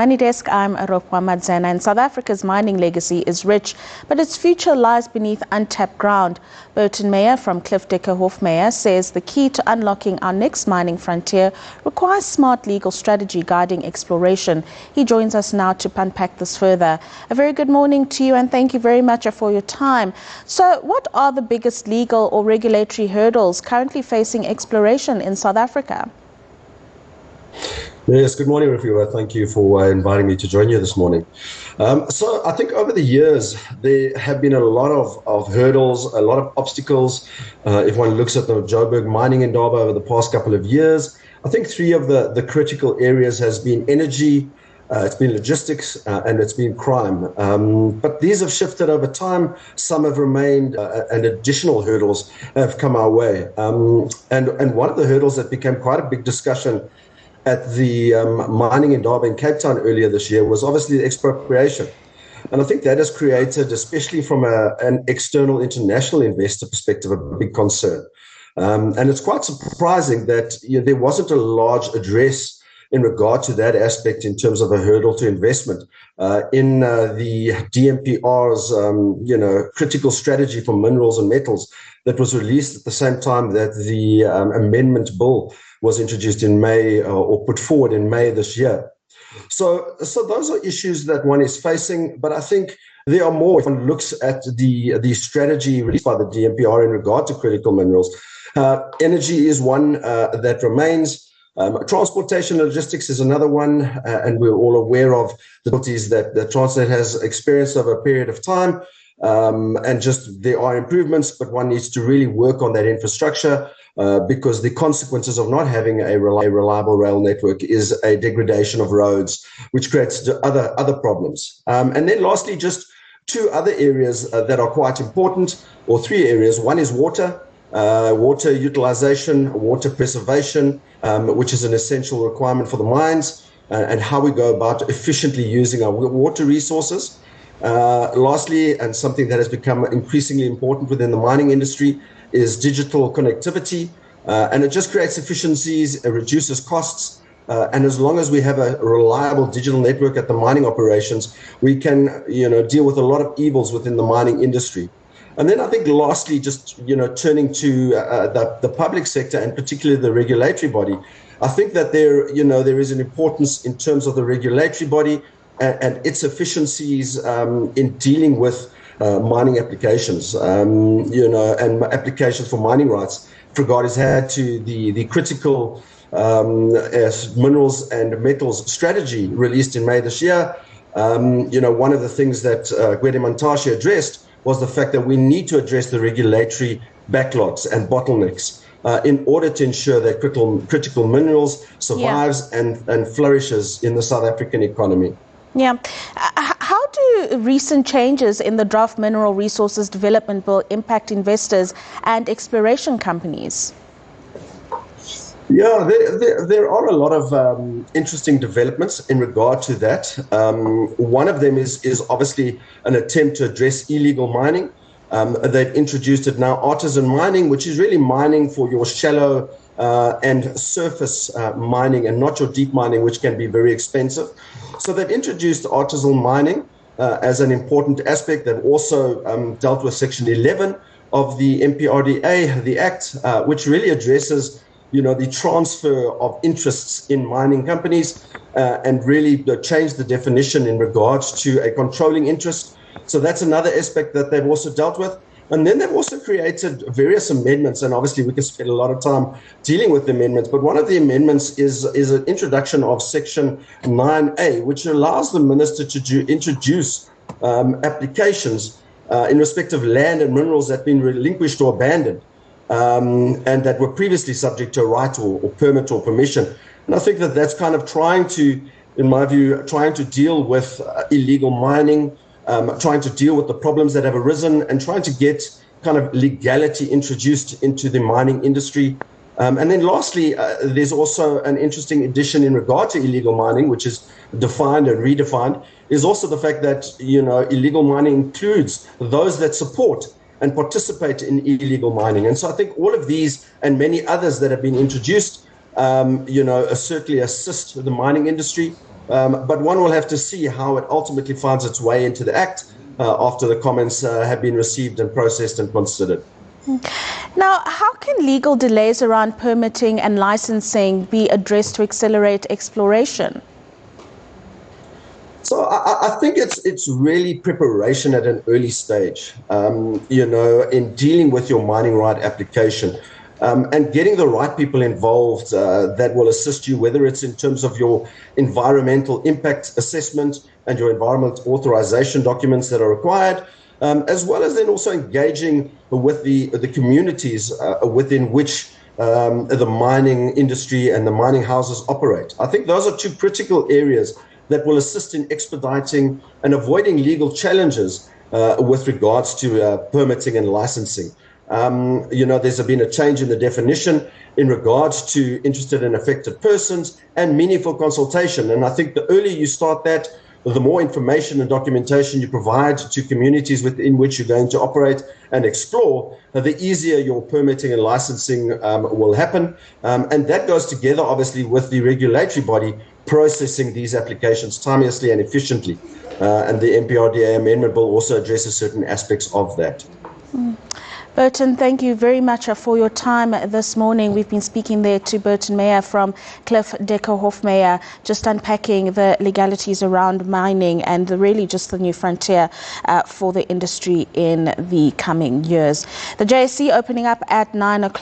Money Desk, I'm Rofhiwa Madzena, and South Africa's mining legacy is rich, but its future lies beneath untapped ground. Burton Meyer from Hofmeyer says the key to unlocking our next mining frontier requires smart legal strategy guiding exploration. He joins us now to unpack this further. A very good morning to you, and thank you very much for your time. So what are the biggest legal or regulatory hurdles currently facing exploration in South Africa? Yes, good morning, Rofhiwa. Thank you for inviting me to join you this morning. So I think over the years, there have been a lot of hurdles, a lot of obstacles. If one looks at the Joburg mining indaba over the past couple of years, I think three of the critical areas has been energy, it's been logistics, and it's been crime. But these have shifted over time. Some have remained, and additional hurdles have come our way. And one of the hurdles that became quite a big discussion at the mining indaba in Cape Town earlier this year was obviously the expropriation. And I think that has created, especially from an external international investor perspective, a big concern. And it's quite surprising that there wasn't a large address in regard to that aspect in terms of a hurdle to investment in the DMPR's critical strategy for minerals and metals that was released at the same time that the amendment bill was introduced in May or put forward in May this year. So those are issues that one is facing, but I think there are more. If one looks at the strategy released by the DMPR in regard to critical minerals, energy is one that remains. Transportation and logistics is another one, and we're all aware of the difficulties that Transnet has experienced over a period of time. And just there are improvements, but one needs to really work on that infrastructure because the consequences of not having a reliable rail network is a degradation of roads, which creates other problems. And then lastly, just two other areas that are quite important, or three areas. One is water. Water utilization, water preservation, which is an essential requirement for the mines, and how we go about efficiently using our water resources. Lastly, and something that has become increasingly important within the mining industry, is digital connectivity, and it just creates efficiencies, it reduces costs, and as long as we have a reliable digital network at the mining operations, we can deal with a lot of evils within the mining industry. And then I think lastly, just turning to the public sector and particularly the regulatory body, I think that there is an importance in terms of the regulatory body and its efficiencies in dealing with mining applications, and applications for mining rights. Regard is had to the critical minerals and metals strategy released in May this year. One of the things that Gwede Mantashe addressed was the fact that we need to address the regulatory backlogs and bottlenecks in order to ensure that critical minerals survives and flourishes in the South African economy. Yeah. How do recent changes in the draft Mineral Resources Development Bill impact investors and exploration companies? Yeah, there are a lot of interesting developments in regard to that. One of them is obviously an attempt to address illegal mining. They've introduced it now, artisan mining, which is really mining for your shallow and surface mining and not your deep mining, which can be very expensive. So they've introduced artisan mining as an important aspect. They've also dealt with Section 11 of the MPRDA, the Act, which really addresses the transfer of interests in mining companies and really change the definition in regards to a controlling interest. So that's another aspect that they've also dealt with. And then they've also created various amendments, and obviously we can spend a lot of time dealing with the amendments, but one of the amendments is an introduction of Section 9A, which allows the minister to introduce applications in respect of land and minerals that have been relinquished or abandoned. And that were previously subject to a right or permit or permission. And I think that that's kind of trying to, in my view, trying to deal with illegal mining, trying to deal with the problems that have arisen and trying to get kind of legality introduced into the mining industry. And then lastly, there's also an interesting addition in regard to illegal mining, which is defined and redefined, is also the fact that, illegal mining includes those that support and participate in illegal mining. And so I think all of these and many others that have been introduced, certainly assist the mining industry. But one will have to see how it ultimately finds its way into the Act after the comments have been received and processed and considered. Now, how can legal delays around permitting and licensing be addressed to accelerate exploration? So I think it's really preparation at an early stage, in dealing with your mining right application. And getting the right people involved that will assist you, whether it's in terms of your environmental impact assessment and your environment authorization documents that are required, as well as then also engaging with the communities within which the mining industry and the mining houses operate. I think those are two critical areas that will assist in expediting and avoiding legal challenges with regards to permitting and licensing. There's been a change in the definition in regards to interested and affected persons and meaningful consultation. And I think the earlier you start that, the more information and documentation you provide to communities within which you're going to operate and explore, the easier your permitting and licensing will happen. And that goes together, obviously, with the regulatory body processing these applications timeously and efficiently. And the MPRDA Amendment Bill also addresses certain aspects of that. Burton, thank you very much for your time this morning. We've been speaking there to Burton Meyer from Hofmeyer, just unpacking the legalities around mining and really just the new frontier for the industry in the coming years. The JSE opening up at 9 o'clock.